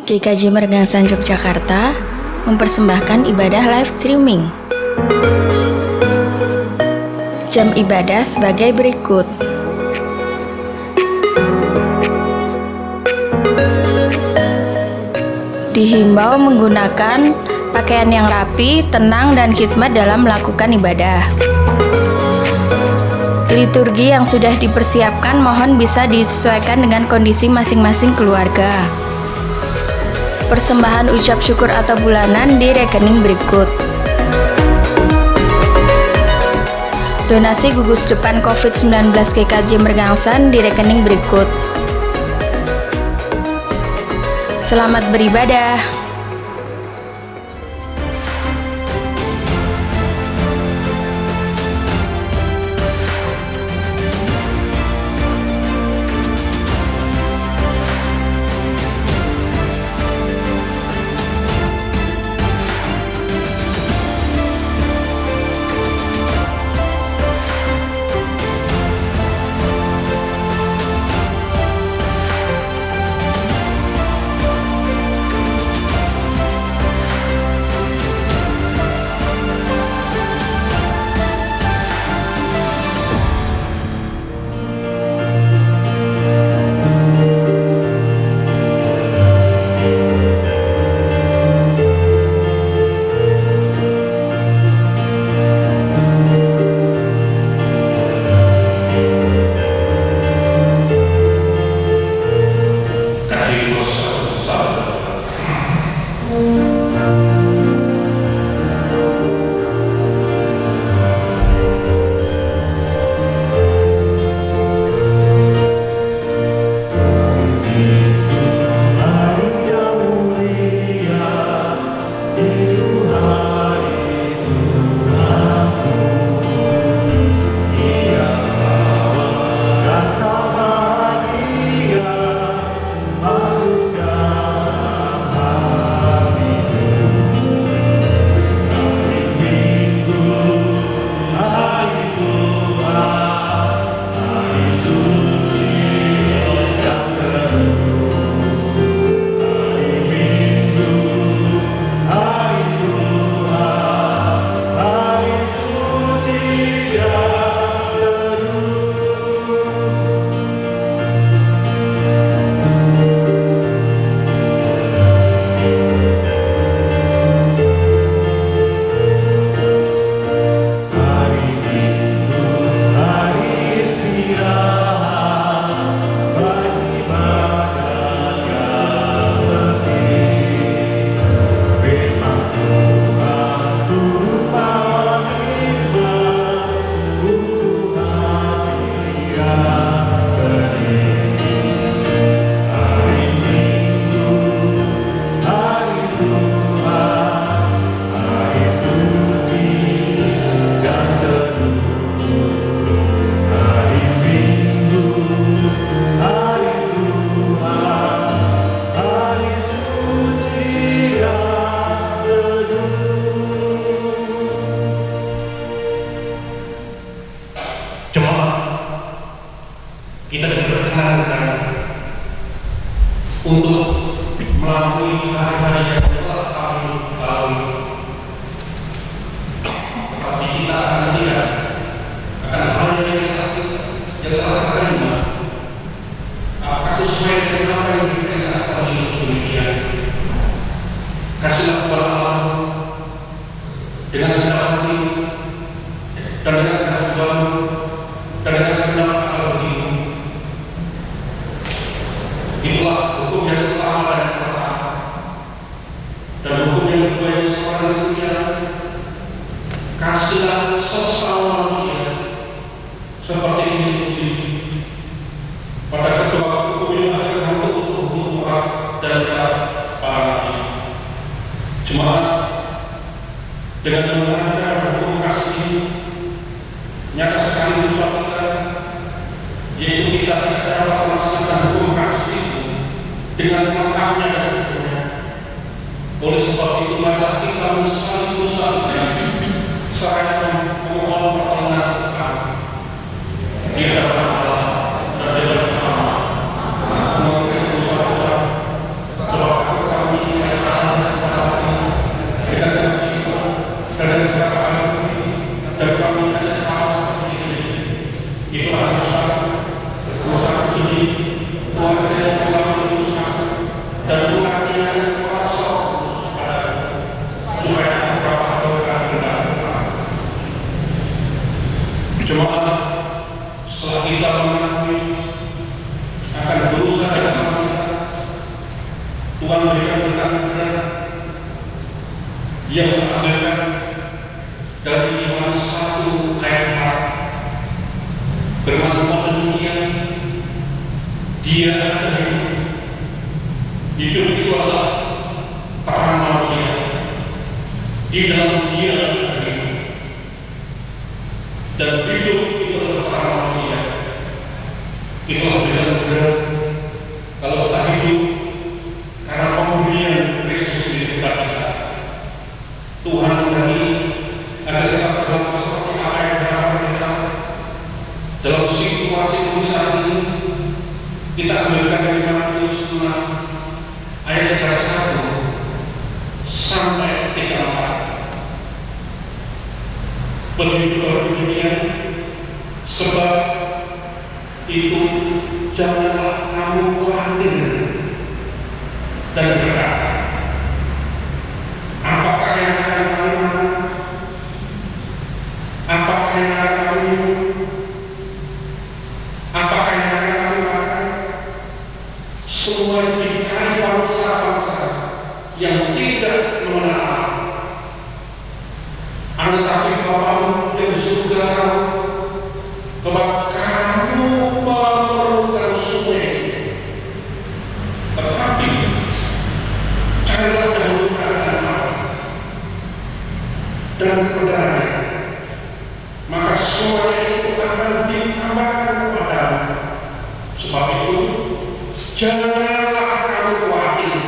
GKJ Mergangsan Yogyakarta mempersembahkan ibadah live streaming. Jam ibadah sebagai berikut. Dihimbau menggunakan pakaian yang rapi, tenang, dan khidmat dalam melakukan ibadah. Liturgi yang sudah dipersiapkan mohon bisa disesuaikan dengan kondisi masing-masing keluarga. Persembahan ucap syukur atau bulanan di rekening berikut. Donasi gugus depan COVID-19 GKJ Mergangsan di rekening berikut. Selamat beribadah. Kita diperkenankan untuk melalui hari-hari yang telah kami lalui. Tetapi kita akan melihat akan hari yang telah terima. Apakah sesuai dengan apa yang diperintahkan oleh demikian? Kasihlah kepada Allah dengan segala hati dan dengan segala sesuatu dan dengan segala hati. Itulah hukum yang utama dan pertama. Dan hukum yang kedua yang selanjutnya, kasihlah sesama manusia seperti ini. Pada kedua hukum ini ada kamu hukum Taurat dan para nabi. Jemaat dengan mengajar hukum kasih ini nyata sekali dosa kita, yaitu kita tidak dapat melaksanakan hukum kasih dengan selengkapnya dan sempurna. Oleh sebab itu marilah kita menyesali dosa kita seraya memohon pertolongan Tuhan di hadapan Allah dan di hadapan sama. Mengampuni dosa-dosa sebab aku dan mengaruniakan kuasa padaku, supaya aku dapat melakukan kehendak-Mu. Jemaat, setelah kita mengakui akan dosa dan kesalahan kita, Tuhan berikan berkat berat yang mengambilkan dari Yohanes 1 ayat 4. Firman Tuhan demikian, Dia adalah hidup. Hidup itu adalah terang manusia. Di dalam Dia adalah hidup. Dan hidup itu adalah terang manusia. Itulah berikan berat kalau kita hidup karena pemberian Kristus di dekat kita. Tuhan menghendaki agar kita berlaku seperti apa yang diharapkan kita. Dalam situasi saat ini, kita ambilkan dari Matius 6 ayat 1 sampai 34. Begitu demikian, sebab itu janganlah kamu khawatir dan berkata, apakah yang akan kami makan? Apakah yang akan kami minum? Apakah yang akan kami makan? Semua dicari bangsa-bangsa yang tidak mengenal Allah. Tetapi Bapamu yang di surga tahu bahwa kamu memerlukan semua itu. Tetapi carilah dahulu kerajaan Allah dan kebenarannya, maka semua itu akan ditambahkan kepadamu. Sebab itu janganlah kamu khawatir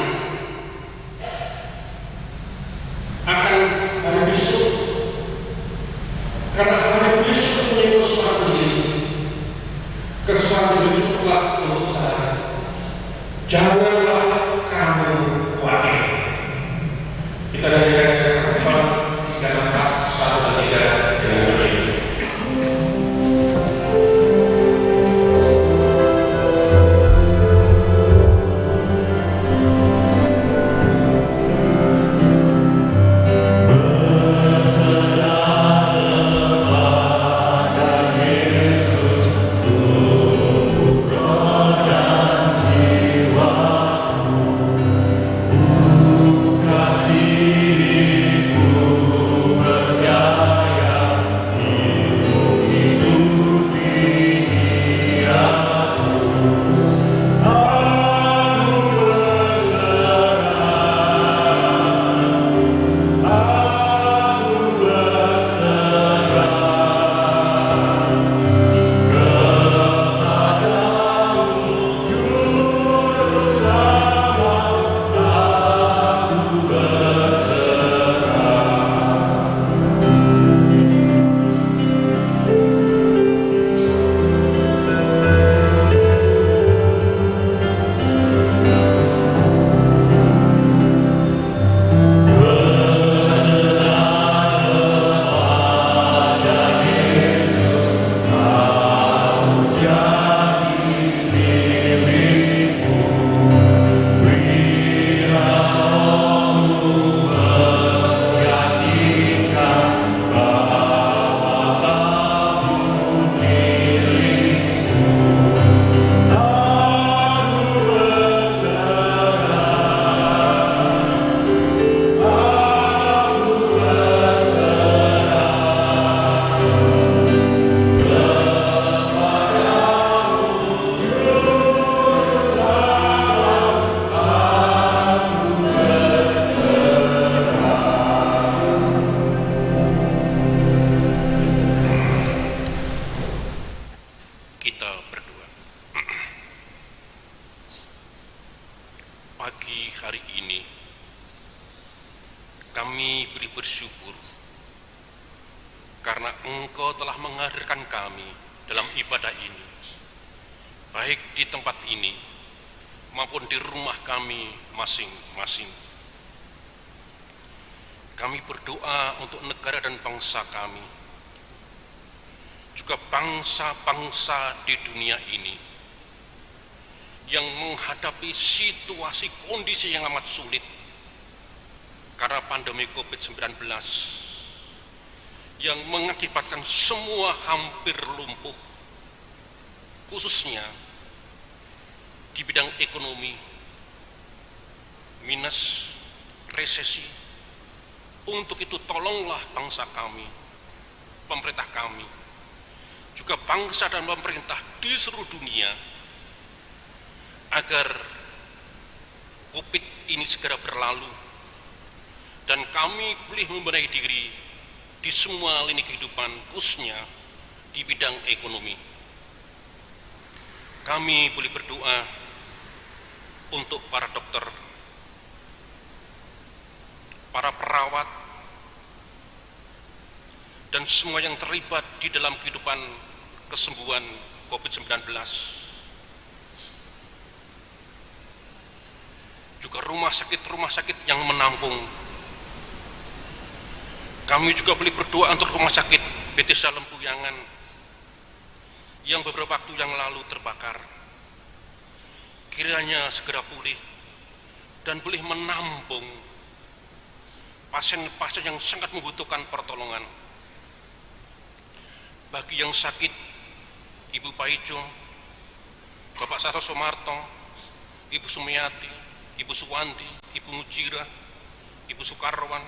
akan hari besok, karena hari besok punya sesuatu ini. Kesuatu itu cukuplah untuk saya. Janganlah kamu khawatir. Kita dari kehidupan dalam 1 dan 3 dengan berbeda. Pagi hari ini kami beri bersyukur karena Engkau telah menghadirkan kami dalam ibadah ini, baik di tempat ini maupun di rumah kami masing-masing. Kami berdoa untuk negara dan bangsa kami, juga bangsa-bangsa di dunia ini, yang menghadapi situasi kondisi yang amat sulit karena pandemi COVID-19 yang mengakibatkan semua hampir lumpuh, khususnya di bidang ekonomi, minus, resesi. Untuk itu tolonglah bangsa kami, pemerintah kami, juga bangsa dan pemerintah di seluruh dunia, agar COVID ini segera berlalu dan kami boleh membenahi diri di semua lini kehidupan, khususnya di bidang ekonomi. Kami boleh berdoa untuk para dokter, para perawat, dan semua yang terlibat di dalam kehidupan kesembuhan COVID-19. Juga rumah sakit yang menampung. Kami juga boleh berdoa untuk rumah sakit Bethesda Lempuyangan yang beberapa waktu yang lalu terbakar. Kiranya segera pulih dan boleh menampung pasien-pasien yang sangat membutuhkan pertolongan. Bagi yang sakit, Ibu Paijo, Bapak Sato Somarto, Ibu Sumiati, Ibu Suwanti, Ibu Mujira, Ibu Sukarwan,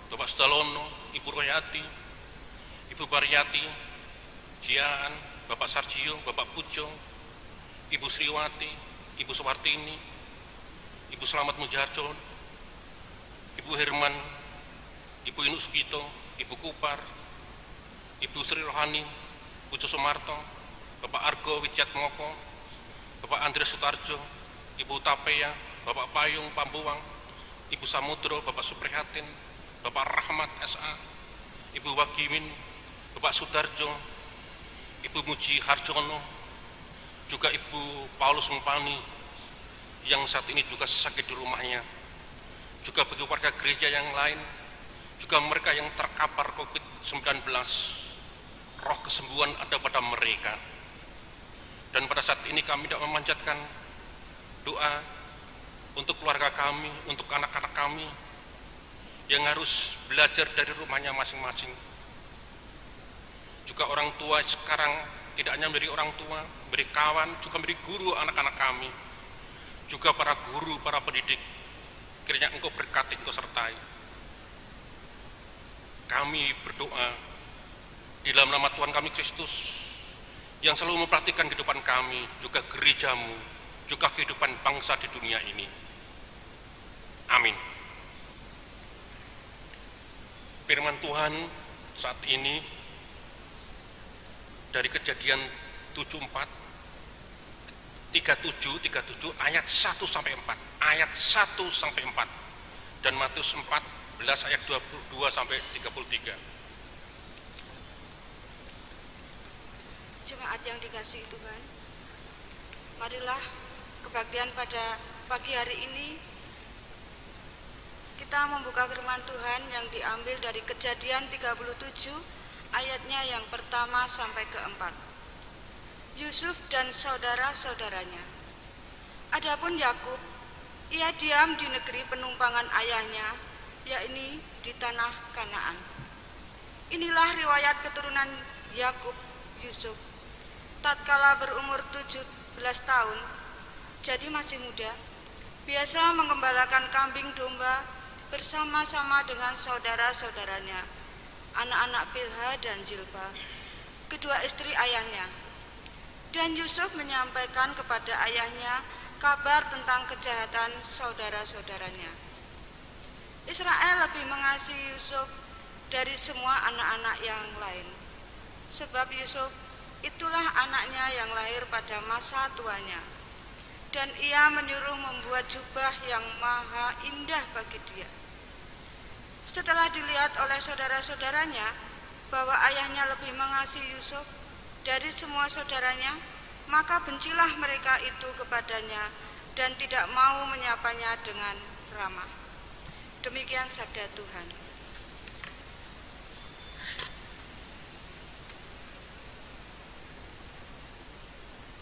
Bapak Sudalono, Ibu Royati, Ibu Baryati, Jiaan, Bapak Sarjio, Bapak Pujo, Ibu Sriwati, Ibu Suwartini, Ibu Selamat Mujarjo, Ibu Herman, Ibu Inuk Sugito, Ibu Kupar, Ibu Sri Rohani, Pujo Sumarto, Bapak Argo Wijiatmoko, Bapak Andres Sutarjo, Ibu Tapea, Bapak Payung Pambuwang, Ibu Samudro, Bapak Suprihatin, Bapak Rahmat S.A., Ibu Wagimin, Bapak Sudarjo, Ibu Muji Harjono, juga Ibu Paulus Mumpani yang saat ini juga sakit di rumahnya, juga bagi warga gereja yang lain, juga mereka yang terkapar COVID-19, roh kesembuhan ada pada mereka. Dan pada saat ini kami tidak memanjatkan doa untuk keluarga kami, untuk anak-anak kami yang harus belajar dari rumahnya masing-masing. Juga orang tua sekarang tidak hanya menjadi orang tua, menjadi kawan, juga menjadi guru anak-anak kami. Juga para guru, para pendidik, kiranya Engkau berkati, Engkau sertai. Kami berdoa di dalam nama Tuhan kami Kristus yang selalu memperhatikan kehidupan kami, juga gerejamu, juga kehidupan bangsa di dunia ini. Amin. Firman Tuhan saat ini dari Kejadian 37 ayat 1 sampai 4. Ayat 1 sampai 4. Dan Matius 14 ayat 22 sampai 33. Jemaat yang dikasihi Tuhan, marilah kebaktian pada pagi hari ini kita membuka firman Tuhan yang diambil dari Kejadian 37 ayatnya yang pertama sampai keempat. Yusuf dan saudara-saudaranya. Adapun Yakub, ia diam di negeri penumpangan ayahnya, yakni di tanah Kanaan. Inilah riwayat keturunan Yakub Yusuf. Tatkala berumur 17 tahun, jadi masih muda, biasa mengembalakan kambing domba bersama-sama dengan saudara-saudaranya, anak-anak Bilha dan Jilpa, kedua istri ayahnya. Dan Yusuf menyampaikan kepada ayahnya kabar tentang kejahatan saudara-saudaranya. Israel lebih mengasihi Yusuf dari semua anak-anak yang lain, sebab Yusuf itulah anaknya yang lahir pada masa tuanya, dan ia menyuruh membuat jubah yang maha indah bagi dia. Setelah dilihat oleh saudara-saudaranya bahwa ayahnya lebih mengasihi Yusuf dari semua saudaranya, maka bencilah mereka itu kepadanya dan tidak mau menyapanya dengan ramah. Demikian sabda Tuhan.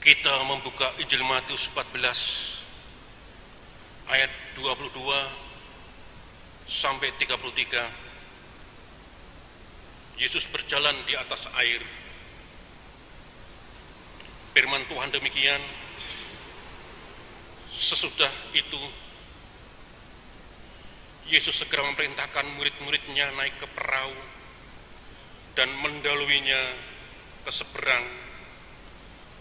Kita membuka Injil Matius 14 ayat 22 sampai 33. Yesus berjalan di atas air. Firman Tuhan demikian, sesudah itu Yesus segera memerintahkan murid-muridnya naik ke perahu dan mendaluinya ke seberang.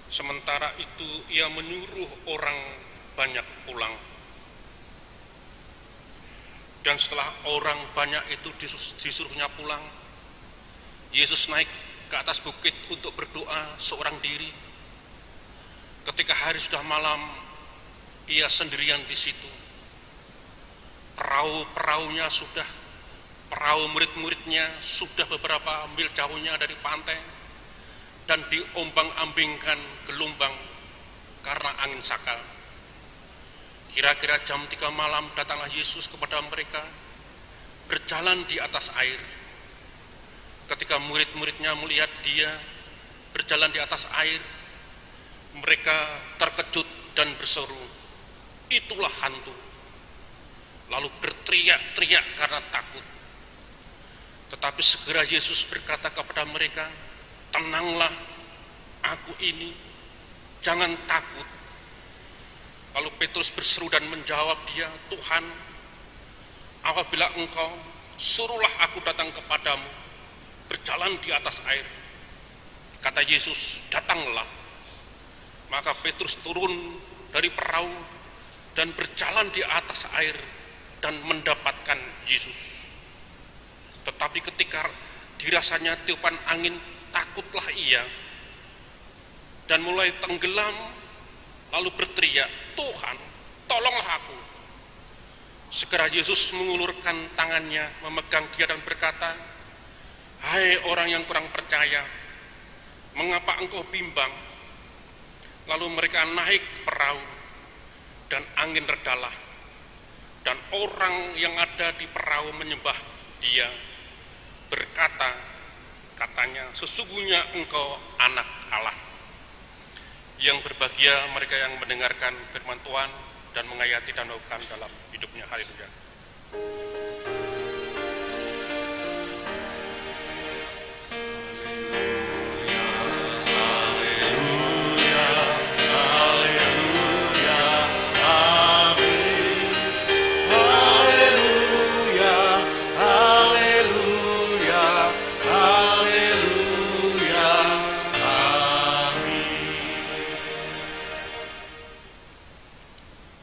Sementara itu ia menyuruh orang banyak pulang. Dan setelah orang banyak itu disuruhnya pulang, Yesus naik ke atas bukit untuk berdoa seorang diri. Ketika hari sudah malam, ia sendirian di situ. Perahu-perahunya perahu murid-muridnya sudah beberapa mil jauhnya dari pantai dan diombang-ambingkan gelombang karena angin sakal. Kira-kira jam 3 malam datanglah Yesus kepada mereka, berjalan di atas air. Ketika murid-muridnya melihat dia berjalan di atas air, mereka terkejut dan berseru, "Itulah hantu." Lalu berteriak-teriak karena takut. Tetapi segera Yesus berkata kepada mereka, "Tenanglah, aku ini, jangan takut." Lalu Petrus berseru dan menjawab dia, "Tuhan, apabila Engkau, suruhlah aku datang kepadamu, berjalan di atas air." Kata Yesus, "Datanglah." Maka Petrus turun dari perahu dan berjalan di atas air dan mendapatkan Yesus. Tetapi ketika dirasanya tiupan angin, takutlah ia dan mulai tenggelam, lalu berteriak, "Tuhan, tolonglah aku." Segera Yesus mengulurkan tangannya, memegang dia dan berkata, "Hai orang yang kurang percaya, mengapa engkau bimbang?" Lalu mereka naik perahu dan angin redalah, dan orang yang ada di perahu menyembah dia, katanya, "Sesungguhnya engkau anak Allah." Yang berbahagia mereka yang mendengarkan firman Tuhan dan menghayati dan melakukan dalam hidupnya. Haleluya.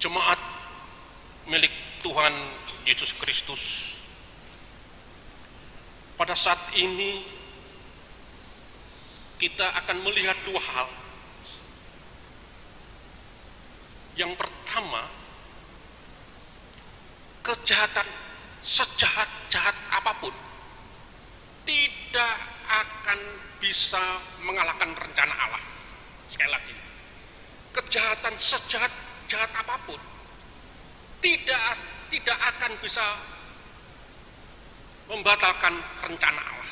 Jemaat milik Tuhan Yesus Kristus, pada saat ini kita akan melihat dua hal. Yang pertama, kejahatan sejahat-jahat apapun tidak akan bisa mengalahkan rencana Allah. Sekali lagi, kejahatan sejahat apapun tidak akan bisa membatalkan rencana Allah.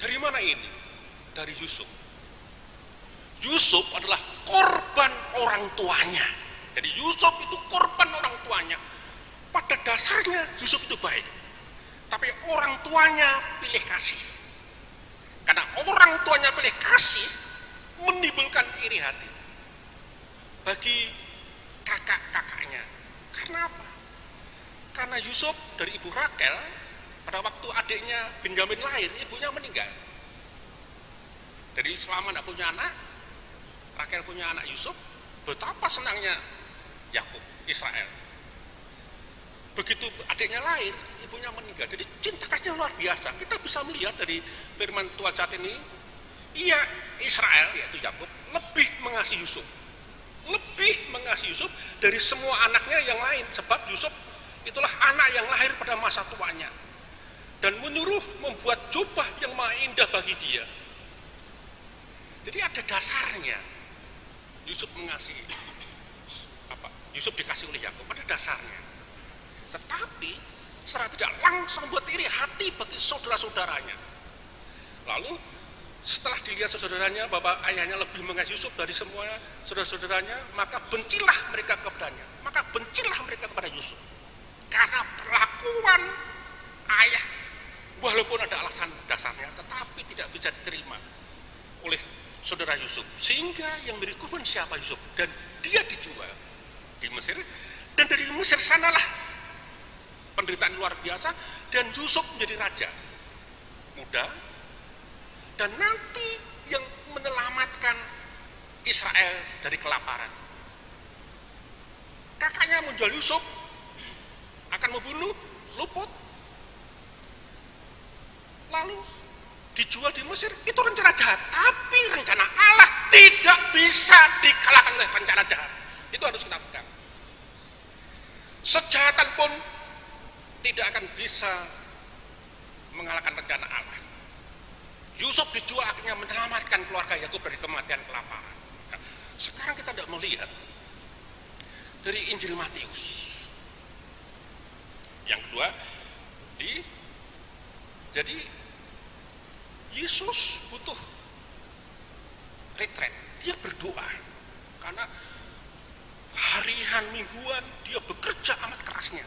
Dari mana ini? Dari Yusuf. Yusuf adalah korban orang tuanya. Jadi Yusuf itu korban orang tuanya. Pada dasarnya Yusuf itu baik, tapi orang tuanya pilih kasih. Karena orang tuanya pilih kasih, menimbulkan iri hati bagi kakak-kakaknya. Karena apa? Karena Yusuf dari ibu Rakel, pada waktu adiknya Benyamin lahir, ibunya meninggal. Jadi selama tidak punya anak, Rakel punya anak Yusuf, betapa senangnya Yakub, Israel. Begitu adiknya lahir, ibunya meninggal. Jadi cinta kasihnya luar biasa. Kita bisa melihat dari firman Tuhan saat ini, ia Israel, yaitu Yakub, lebih mengasihi Yusuf. Lebih mengasihi Yusuf dari semua anaknya yang lain. Sebab Yusuf itulah anak yang lahir pada masa tuanya. Dan menyuruh membuat jubah yang maha indah bagi dia. Jadi ada dasarnya. Yusuf mengasihi. Yusuf dikasih oleh Yakub, pada dasarnya. Tetapi secara tidak langsung buat iri hati bagi saudara-saudaranya. Lalu Setelah dilihat saudaranya bahwa ayahnya lebih mengasihi Yusuf dari semua saudara-saudaranya, maka bencilah mereka kepadanya. Maka bencilah mereka kepada Yusuf. Karena perlakuan ayah, walaupun ada alasan dasarnya, tetapi tidak bisa diterima oleh saudara Yusuf. Sehingga yang beri korban siapa? Yusuf. Dan dia dijual di Mesir. Dan dari Mesir sanalah penderitaan luar biasa. Dan Yusuf menjadi raja muda. Dan nanti yang menyelamatkan Israel dari kelaparan. Kakaknya menjual Yusuf, akan membunuh, luput, lalu dijual di Mesir. Itu rencana jahat, tapi rencana Allah tidak bisa dikalahkan oleh rencana jahat. Itu harus kita pegang. Sejahatan pun tidak akan bisa mengalahkan rencana Allah. Yusuf dijual akhirnya menyelamatkan keluarga Yakub dari kematian kelaparan. Nah, sekarang kita tidak melihat dari Injil Matius. Yang kedua, jadi Yesus butuh retret. Dia berdoa karena harian mingguan dia bekerja amat kerasnya.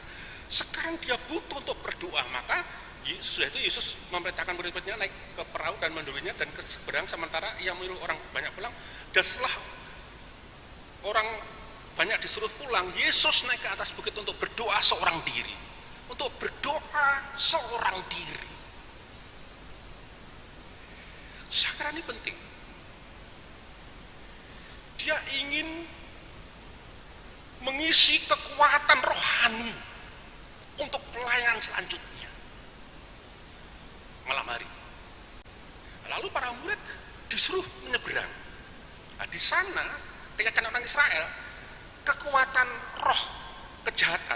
Sekarang dia butuh untuk berdoa, maka Yesus memerintahkan murid-muridnya naik ke perahu dan mendudukinya dan ke seberang, sementara ia menyuruh orang banyak pulang. Dan setelah orang banyak disuruh pulang, Yesus naik ke atas bukit untuk berdoa seorang diri. Untuk berdoa seorang diri. Sekarang ini penting. Dia ingin mengisi kekuatan rohani untuk pelayanan selanjutnya malam hari. Lalu para murid disuruh menyeberang. Nah, di sana tinggalkan orang Israel, kekuatan roh kejahatan,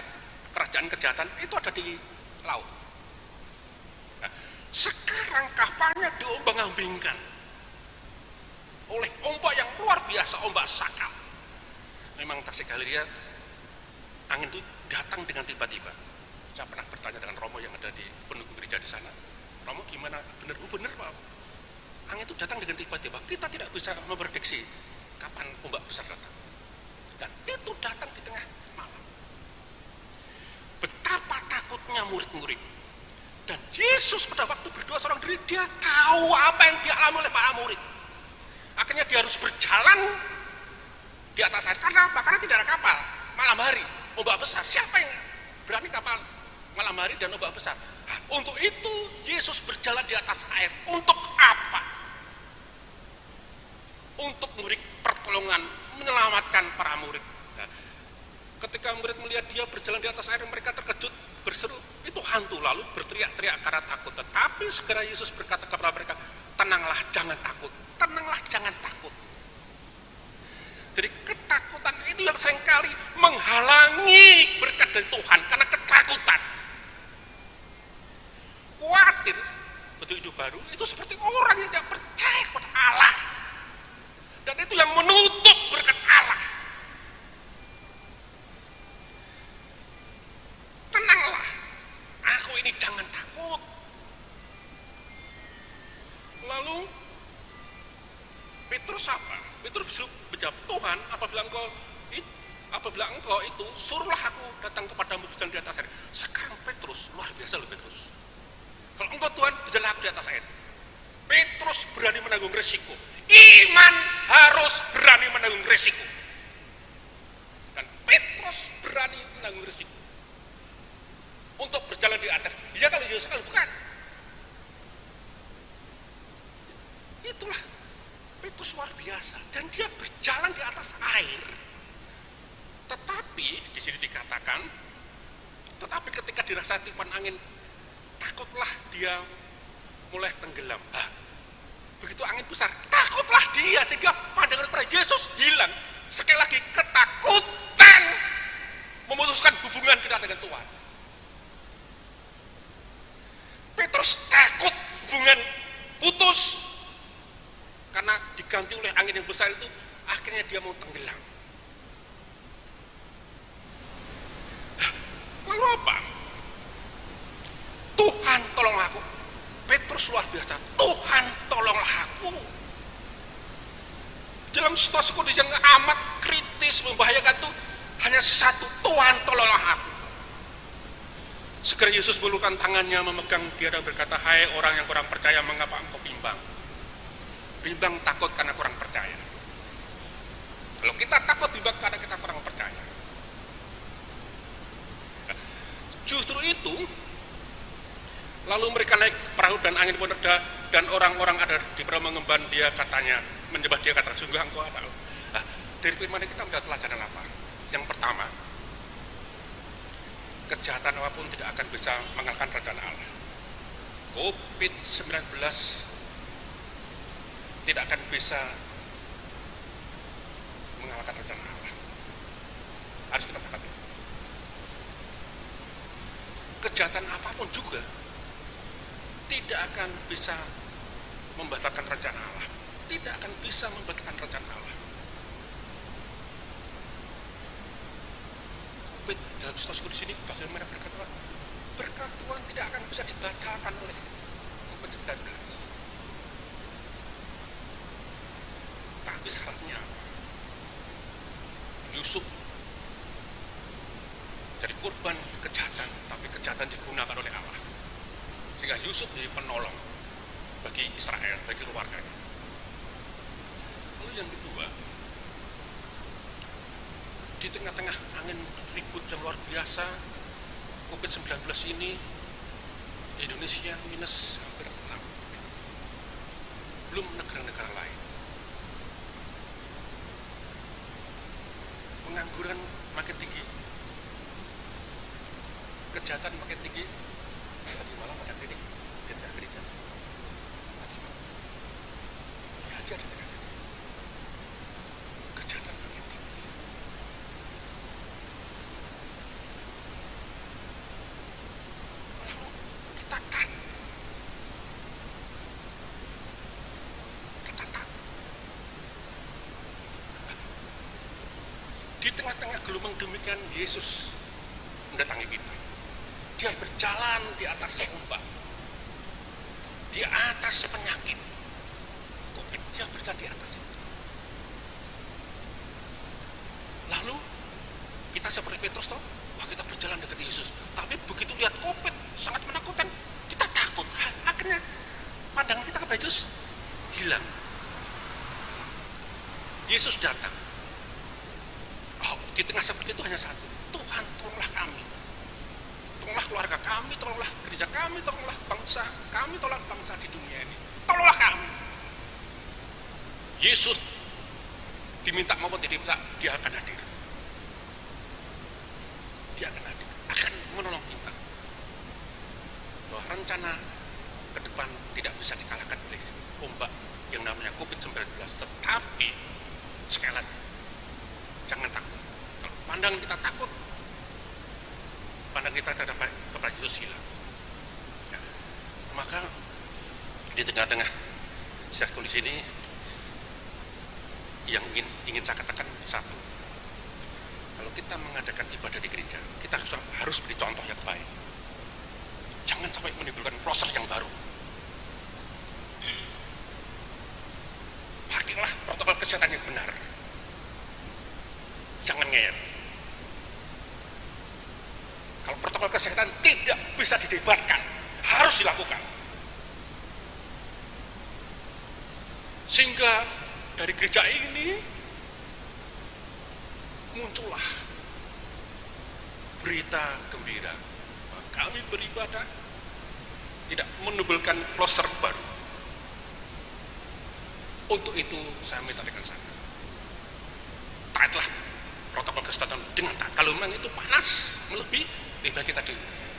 kerajaan kejahatan itu ada di laut. Nah, sekarang kapalnya diombang-ambingkan oleh ombak yang luar biasa, ombak sakal. Memang Tasik Galilea, angin itu datang dengan tiba-tiba. Saya pernah bertanya dengan Romo yang ada di penunggu gereja di sana. Romo gimana? Bener Pak. Angin itu datang dengan tiba-tiba. Kita tidak bisa memprediksi kapan ombak besar datang. Dan itu datang di tengah malam. Betapa takutnya murid-murid. Dan Yesus pada waktu berdoa seorang diri, dia tahu apa yang dialami oleh para murid. Akhirnya dia harus berjalan di atas air. Karena apa? Karena tidak ada kapal. Malam hari, ombak besar. Siapa yang berani kapal malam hari dan ombak besar? Nah, untuk itu Yesus berjalan di atas air. Untuk apa? Untuk memberi pertolongan, menyelamatkan para murid. Nah, ketika murid melihat dia berjalan di atas air, mereka terkejut, berseru, itu hantu, lalu berteriak-teriak karena takut. Tetapi segera Yesus berkata kepada mereka, tenanglah, jangan takut. Tenanglah, jangan takut. Jadi ketakutan itu yang seringkali menghalangi berkat dari Tuhan karena ketakutan. Khawatir bentuk hidup baru itu seperti orang yang tidak percaya kepada Allah. Dan itu yang menutup berkat Allah. Tenanglah, aku ini jangan takut. Lalu Petrus apa? Petrus menjawab, Tuhan, apabila engkau itu suruhlah aku datang kepadamu berjalan di atas air. Sekarang Petrus luar biasa loh Petrus. Kalau engkau Tuhan berjalan aku di atas air. Petrus berani menanggung resiko. Iman harus berani menanggung resiko. Dan Petrus berani menanggung resiko untuk berjalan di atas. Iya kalau Yesus kalau bukan. Itulah Petrus luar biasa, dan dia berjalan di atas air. Tetapi di sini dikatakan, tetapi ketika dirasa tiupan angin, takutlah dia mulai tenggelam. Begitu angin besar, takutlah dia sehingga pandangan pada Yesus hilang. Sekali lagi ketakutan memutuskan hubungan kita dengan Tuhan. Petrus takut hubungan putus. Karena diganti oleh angin yang besar itu, akhirnya dia mau tenggelam. Lalu apa? Tuhan tolonglah aku. Petrus luar biasa. Tuhan tolonglah aku. situasi kondisi yang amat kritis, membahayakan itu hanya satu, Tuhan tolonglah aku. Segera Yesus mengulurkan tangannya, memegang dia dan berkata, hai orang yang kurang percaya, mengapa engkau bimbang? Bimbang takut karena kurang percaya. Kalau kita takut bimbang karena kita kurang percaya. Justru itu, lalu mereka naik ke perahu dan angin pun reda, dan orang-orang ada di perahu mengemban dia, katanya, menyembah dia, kata, sungguh engkau adalah. Nah, dari firman ini kita mendapat pelajaran apa? Yang pertama, kejahatan apapun tidak akan bisa mengalahkan rencana Allah. COVID-19 tidak akan bisa mengalahkan rencana Allah. Harus kita katakan. Kejahatan apapun juga tidak akan bisa membatalkan rencana Allah. Tidak akan bisa membatalkan rencana Allah. COVID dalam situasi di sini bagaimana berkat Tuhan? Berkat Tuhan tidak akan bisa dibatalkan oleh COVID-19. Tapi syaratnya apa? Yusuf jadi korban kejahatan, tapi kejahatan digunakan oleh Allah. Sehingga Yusuf jadi penolong bagi Israel, bagi keluarganya. Lalu yang kedua, di tengah-tengah angin ribut yang luar biasa, COVID-19 ini, Indonesia minus hampir 6. Belum negara-negara lain. Pengangguran makin tinggi, kejahatan makin tinggi. Tadi malam ada klinik di tengah gereja. Tadi malam diajar di tengah gereja. Kejahatan makin tinggi. Lalu kita takut. Di tengah-tengah gelombang demikian, Yesus mendatangi kita. Dia berjalan di atas ombak, di atas penyakit COVID. Dia berjalan di atas itu. Lalu kita seperti Petrus, toh, wah kita berjalan dekat Yesus. Tapi begitu lihat COVID sangat menakutkan, kita takut. Akhirnya pandangan kita kepada Yesus hilang. Yesus datang. Oh, di tengah seperti itu hanya satu, Tuhan tolonglah kami. Tolonglah keluarga kami, tolonglah gereja kami, tolonglah bangsa kami, tolonglah bangsa di dunia ini. Tolonglah kami. Yesus diminta maupun tidak diminta, dia akan hadir. Dia akan hadir, akan menolong kita. Bahwa rencana ke depan tidak bisa dikalahkan oleh ombak yang namanya COVID-19. Tetapi, sekali lagi, jangan takut. Kalau pandangan kita takut, pandang kita terhadap kepada Yesus hilang. Ya. Maka di tengah-tengah kondisi ini yang ingin saya katakan satu, kalau kita mengadakan ibadah di gereja, kita harus beri contoh yang baik. Jangan sampai menimbulkan proses yang baru. Pakailah protokol kesehatan yang benar. Jangan ngeyel. Kalau protokol kesehatan tidak bisa didebatkan, harus dilakukan. Sehingga dari gereja ini muncullah berita gembira. Kami beribadah tidak menimbulkan kloster baru. Untuk itu saya minta dengan sana, taatlah protokol kesehatan dengan taat. Kalau memang itu panas melebihi, lebih baik kita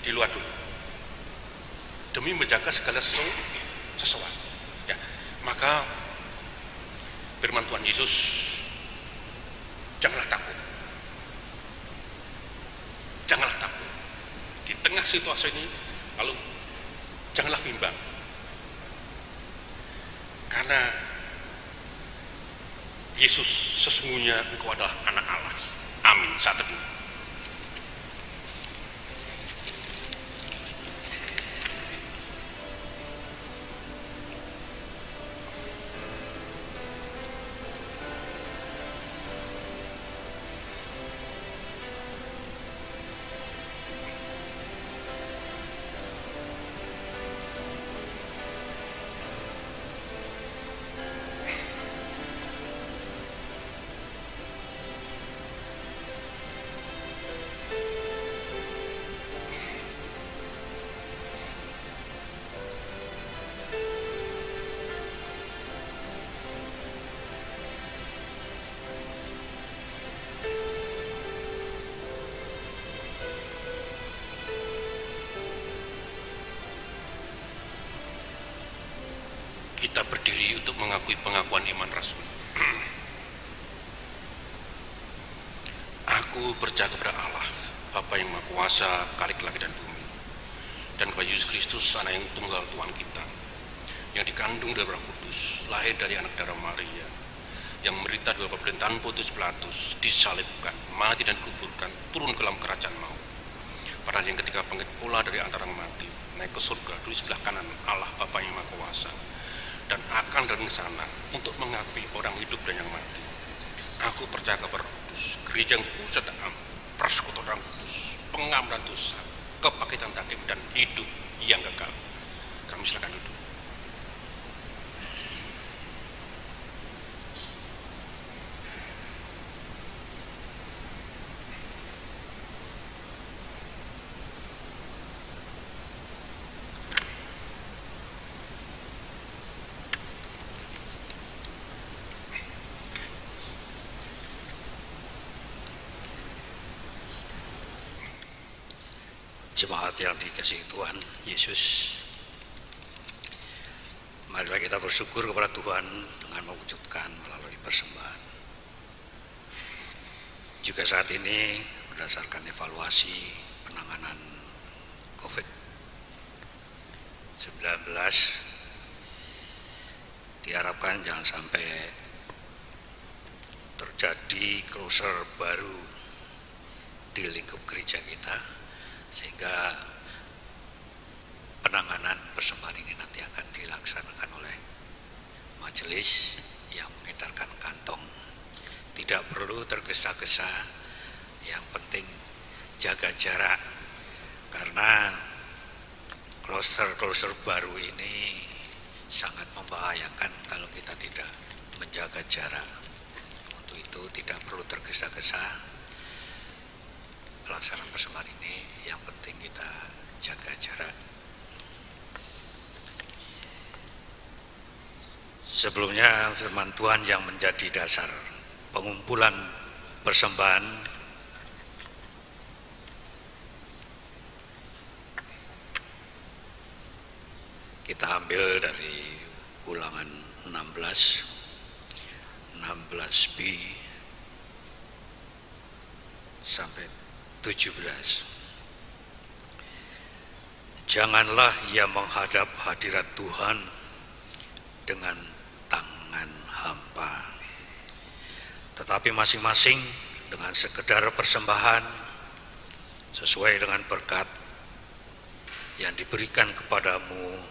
di luar dulu demi menjaga segala sesuatu. Ya, maka firman Tuhan Yesus, janganlah takut, janganlah takut di tengah situasi ini. Lalu janganlah bimbang, karena Yesus sesungguhnya engkau adalah anak Allah. Amin. Saat teduh. Kita berdiri untuk mengakui pengakuan iman rasmi. Aku percaya kepada Allah, Bapa yang Maha Kuasa, Khalik langit dan bumi, dan kepada Yesus Kristus, Anak yang tunggal Tuhan kita, yang dikandung dari Roh Kudus, lahir dari anak darah Maria, yang menderita di bawah pemerintahan Pontius Pilatus, disalibkan, mati dan dikuburkan, turun ke dalam kerajaan maut. Pada yang ketika bangkit pula dari antara mati, naik ke surga di sebelah kanan Allah Bapa yang Maha Kuasa, dan akan dari sana untuk mengakui orang hidup dan yang mati. Aku percaya kepada Roh Kudus, gereja yang kudus dan am, persekutuan kudus, pengampunan dosa, kebangkitan bangkit dan hidup yang kekal. Kami silakan duduk. Jemaat yang dikasihi Tuhan Yesus, marilah kita bersyukur kepada Tuhan dengan mewujudkan melalui persembahan. Juga saat ini berdasarkan evaluasi penanganan COVID-19, diharapkan jangan sampai terjadi closure baru di lingkup gereja kita, sehingga penanganan persembahan ini nanti akan dilaksanakan oleh majelis yang mengedarkan kantong. Tidak perlu tergesa-gesa, yang penting jaga jarak, karena kloster baru ini sangat membahayakan kalau kita tidak menjaga jarak. Untuk itu tidak perlu tergesa-gesa pelaksanaan persembahan ini, yang penting kita jaga jarak. Sebelumnya firman Tuhan yang menjadi dasar pengumpulan persembahan kita ambil dari Ulangan 16b sampai 17. Janganlah ia menghadap hadirat Tuhan dengan tangan hampa, tetapi masing-masing dengan sekedar persembahan sesuai dengan berkat yang diberikan kepadamu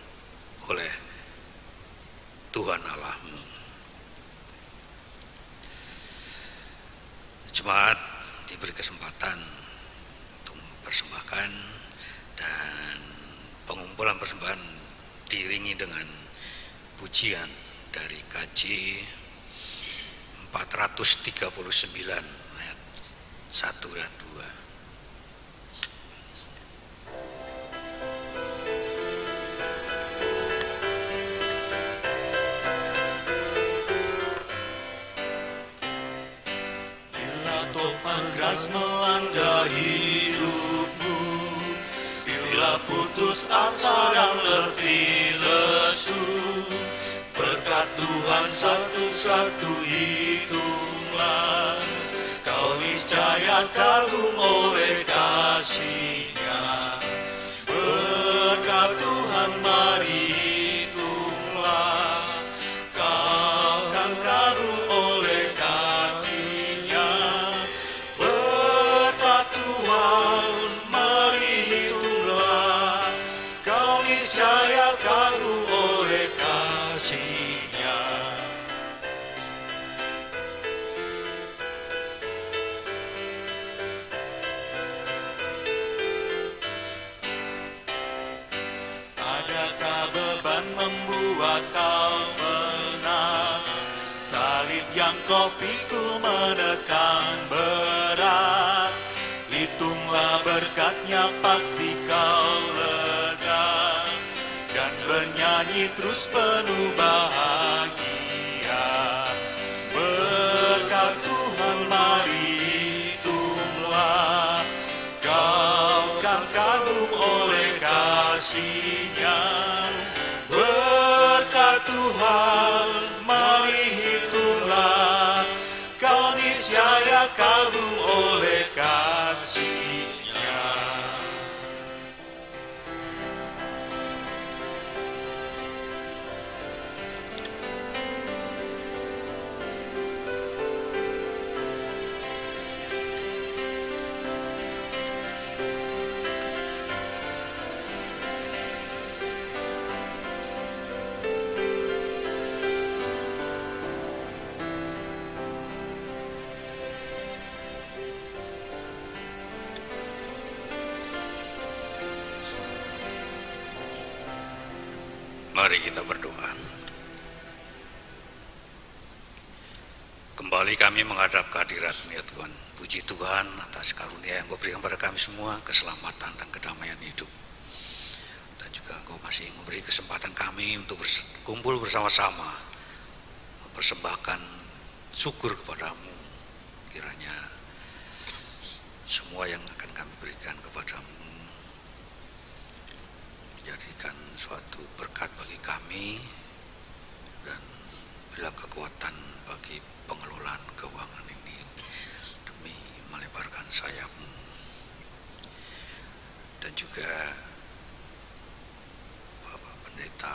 oleh Tuhan Allahmu. Jemaat diberi kesempatan persembahkan, dan pengumpulan persembahan diiringi dengan pujian dari KJ 439 ayat 1 dan 2. Keras melanda hidupmu, bila putus asa dan letih lesu, berkat Tuhan satu-satu hitunglah, kau niscaya kagum oleh kasih-Nya. Berkat Tuhan mari hitunglah, kau kan kagum oleh kasih-Nya. Niscaya kagum oleh kasih-Nya. Adakah beban membuat kau menang? Salib yang kau pikul menekan berat. Hitunglah berkat-Nya, pasti kau lega, dan bernyanyi terus penuh bahagia. Berkat Tuhan mari hitunglah, kau kan kagum oleh kasih-Nya. Berkat Tuhan Tuhan, mari hitunglah, kau niscaya kagum oleh kasih-Nya. Mari kita berdoa. Kembali kami menghadap kehadirat-Mu ya Tuhan. Puji Tuhan atas karunia yang Engkau berikan pada kami semua, keselamatan dan kedamaian hidup. Dan juga Engkau masih memberi kesempatan kami untuk berkumpul bersama-sama, mempersembahkan syukur kepada-Mu. Kiranya semua yang akan kami berikan kepada-Mu menjadikan suatu berkat bagi kami dan bila kekuatan bagi pengelolaan keuangan ini demi melebarkan sayap-Mu. Dan juga Bapak Pendeta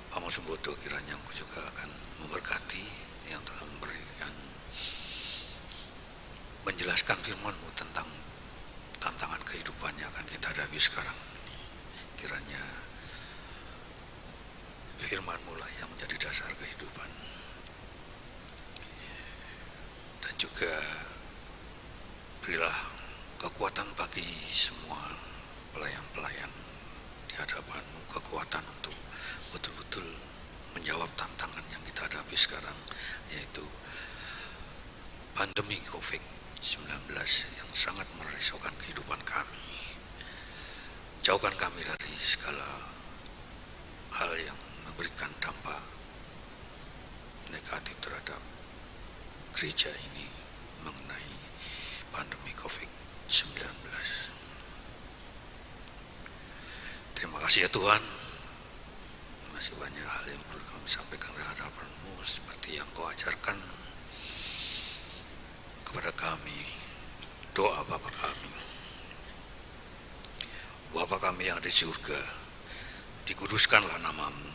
Pamong Sumbodo, kiranya Engkau juga akan memberkati yang telah memberikan menjelaskan firman-Mu tentang tantangan kehidupan yang akan kita hadapi sekarang ini. Kiranya firman-Mu lah yang menjadi dasar kehidupan. Dan juga berilah kekuatan bagi semua pelayan-pelayan di hadapan-Mu, kekuatan untuk betul-betul menjawab tantangan yang kita hadapi sekarang, yaitu pandemi COVID-19 yang sangat merisaukan kehidupan kami. Jauhkan kami dari segala hal yang memberikan dampak negatif terhadap gereja ini mengenai pandemi COVID-19. Terima kasih ya Tuhan. Masih banyak hal yang perlu kami sampaikan di hadapan-Mu seperti yang Kau ajarkan kepada kami. Doa Bapa kami. Bapa kami yang ada di surga, dikuduskanlah nama-Mu,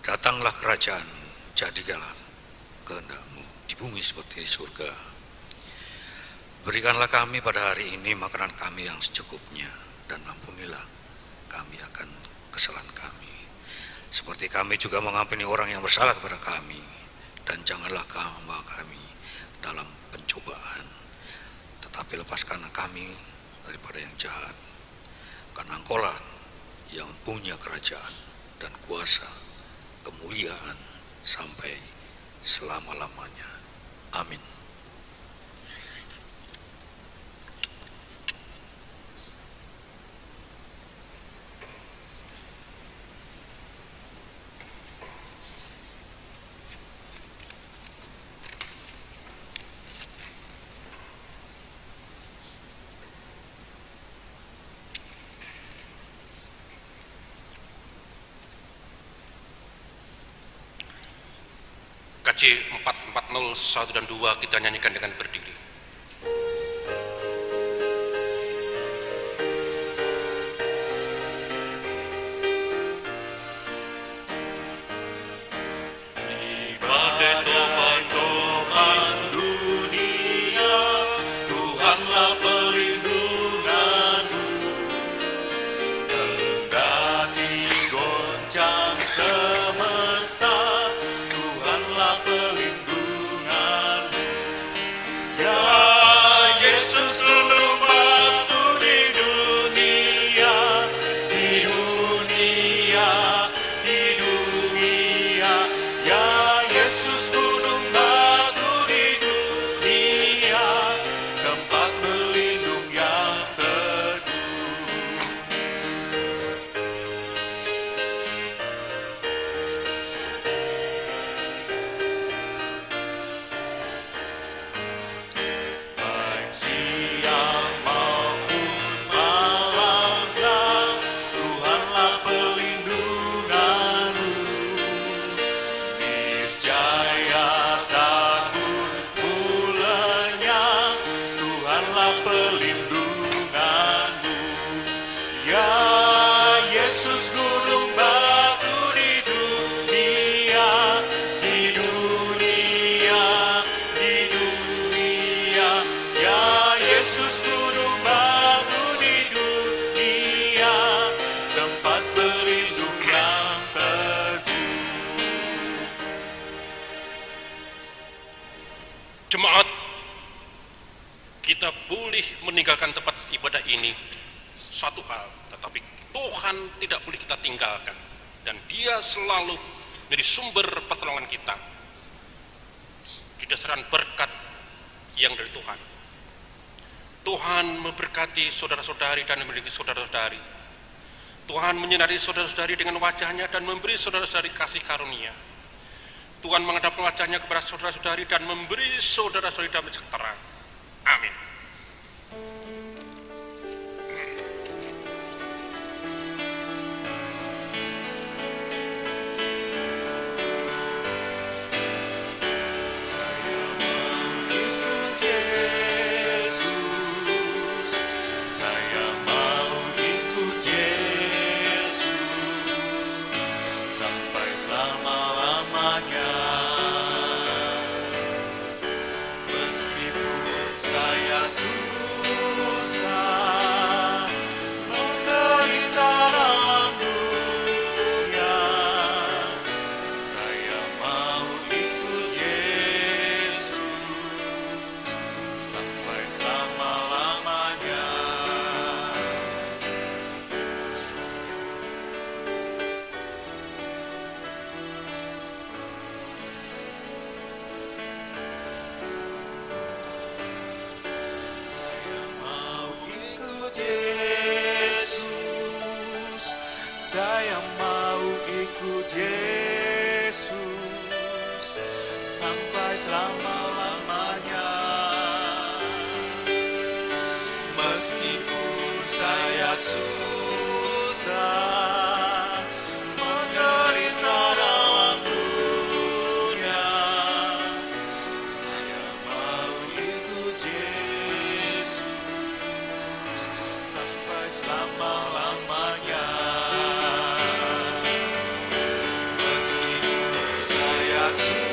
datanglah kerajaan-Mu, jadilah kehendak-Mu di bumi seperti di surga. Berikanlah kami pada hari ini makanan kami yang secukupnya, dan ampunilah kami akan kesalahan kami, seperti kami juga mengampuni orang yang bersalah kepada kami, dan janganlah membawa kami dalam pencobaan, tetapi lepaskan kami daripada yang jahat. Karena Engkau-lah yang punya kerajaan dan kuasa, kemuliaan sampai selama-lamanya. Amin. KJ 440 1 dan 2 kita nyanyikan dengan berdiri. Di badai topan dunia, Tuhanlah pelindunganmu. Kendati goncang semesta, Tuhanlah pelindunganmu. Ya meninggalkan tempat ibadah ini satu hal, tetapi Tuhan tidak boleh kita tinggalkan, dan Dia selalu menjadi sumber pertolongan kita, didasarkan berkat yang dari Tuhan. Tuhan memberkati saudara-saudari dan memiliki saudara-saudari. Tuhan menyinari saudara-saudari dengan wajahnya dan memberi saudara-saudari kasih karunia. Tuhan menghadapkan wajahnya kepada saudara-saudari dan memberi saudara-saudari damai sejahtera. Amin. Selama-lamanya, meskipun saya susah menderita dalam dunia, saya mau ikut Yesus sampai selama-lamanya. Saya mau ikut Yesus, saya mau ikut Yesus sampai selama-lamanya. Meskipun saya susah menderita dalam dunia, saya mau ikut Yesus sampai selama-lamanya. Meskipun saya susah